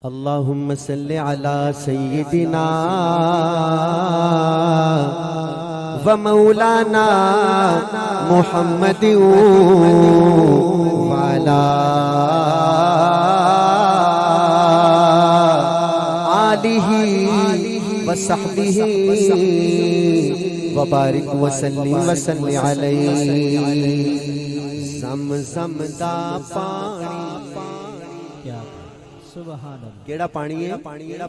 اللهم صل على سيدنا ومولانا محمد وعلى آله وصحبه وبارك وسلم عليه زمزم دا پانی کیڑا پانی ہے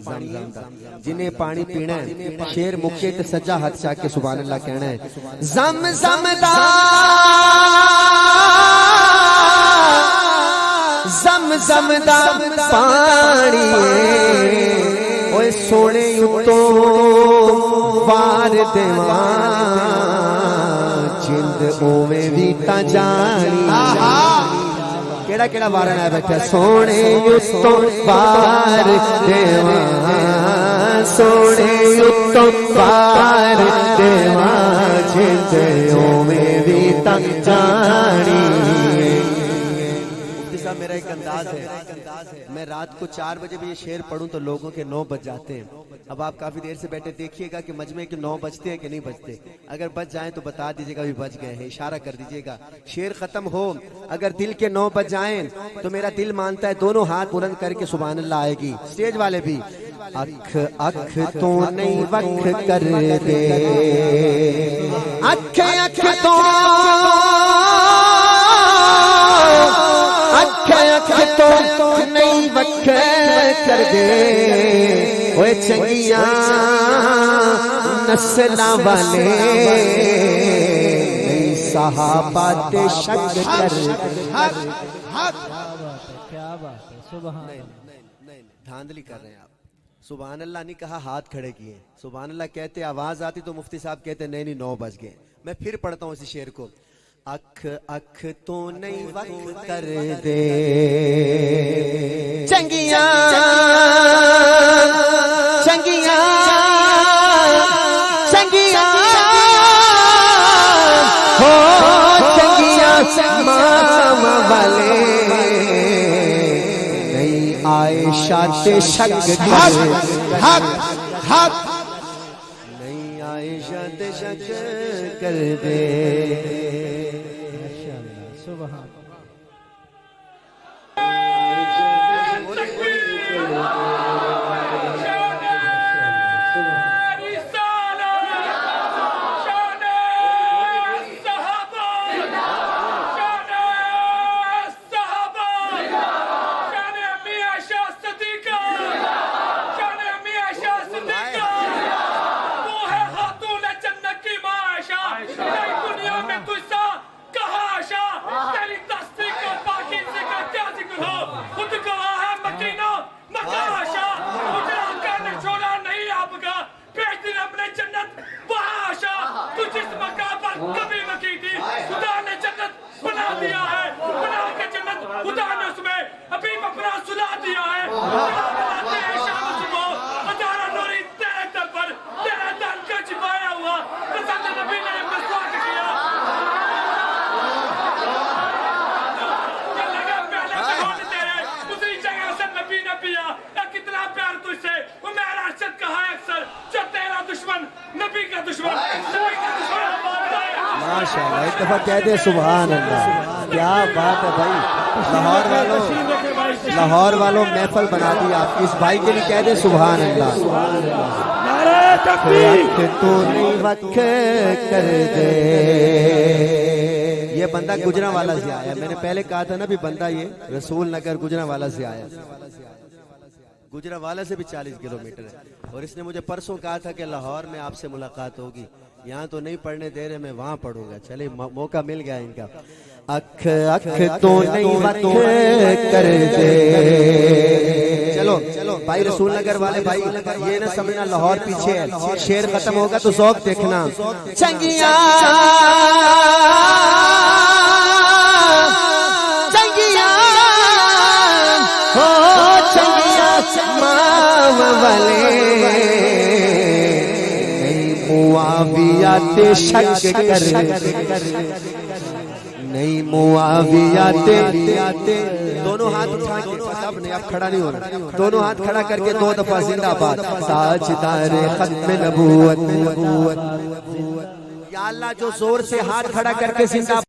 زمزم دا جنہیں پانی پینا ہے شیر مکے تے سجا ہاتھ چاہ کے سبحان اللہ کہنا ہے زمزم دا زمزم دا پانی اوے سونے اتو وار دیوان جند اوے بھی تا جانی کیڑا کیڑا وارن ہے بیٹھا سونے اتو وار دیوان سونے اتو وار دیوان جند اوے بھی تا جانی میرا ایک انداز ہے میں رات کو 4 بجے بھی یہ شعر پڑھوں تو لوگوں کے 9 بج جاتے ہیں اب آپ کافی دیر سے بیٹھے دیکھیے گا کہ مجمع کے 9 بجتے ہیں کہ نہیں بجتے اگر بج جائیں تو بتا دیجئے گا بھی بج گئے ہیں اشارہ کر دیجئے گا شعر ختم ہو اگر دل کے 9 بج جائیں تو میرا دل مانتا ہے دونوں ہاتھ بلند کر کے سبحان اللہ آئے گی سٹیج والے بھی اکھ اکھ تو نہیں وکھ کر دے اکھ اکھ تو تو نہیں وکھ کر دے اوے چنگیاں نسلاں والے نہیں صحابہ تے شک کر کیا بات ہے سبحان نہیں دھاندلی کر رہے ہیں آپ سبحان اللہ نہیں کہا ہاتھ کھڑے کیے سبحان اللہ کہتے آواز آتی تو مفتی صاحب کہتے نہیں 9 بج گئے میں پھر پڑھتا ہوں اسی شعر کو اکھ اکھ تو نہیں وکھ کر دے چنگیاں چنگیاں چنگیاں ہو چنگیاں ماما والے نہیں عائشہ تے شک کر حق حق نہیں عائشہ تے شک کر دے سبحان ماشاءاللہ ایک دفعہ کہہ دے سبحان اللہ کیا بات ہے بھائی لاہور والوں محفل بنا دی آپ اس بھائی کے لیے کہہ دے سبحان اللہ تو نہیں وکھ کر دے یہ بندہ گجرانوالہ سے آیا میں نے پہلے کہا تھا نا بھی بندہ یہ رسول نگر گجرانوالہ سے آیا گجرانوالہ سے بھی 40 کلومیٹر ہے اور اس نے مجھے پرسوں کہا تھا کہ لاہور میں آپ سے ملاقات ہوگی یہاں تو نہیں پڑھنے دے رہے میں وہاں پڑھوں گا چلے موقع مل گیا ان کا اکھ اکھ تو نہیں وکھ کر دے چلو بھائی رسول نگر والے بھائی یہ نہ سمجھنا لاہور پیچھے ہے شعر ختم ہوگا تو ذوق دیکھنا چنگیاں چنگیاں ہو چنگیاں ماما والے معاویہ تے شک کر نہیں معاویہ دونوں ہاتھ اٹھا کے سب نے اب کھڑا نہیں ہونا دونوں ہاتھ کھڑا کر کے 2 دفعہ زندہ باد تاجدار ختم نبوت یا اللہ جو زور سے ہاتھ کھڑا کر کے زندہ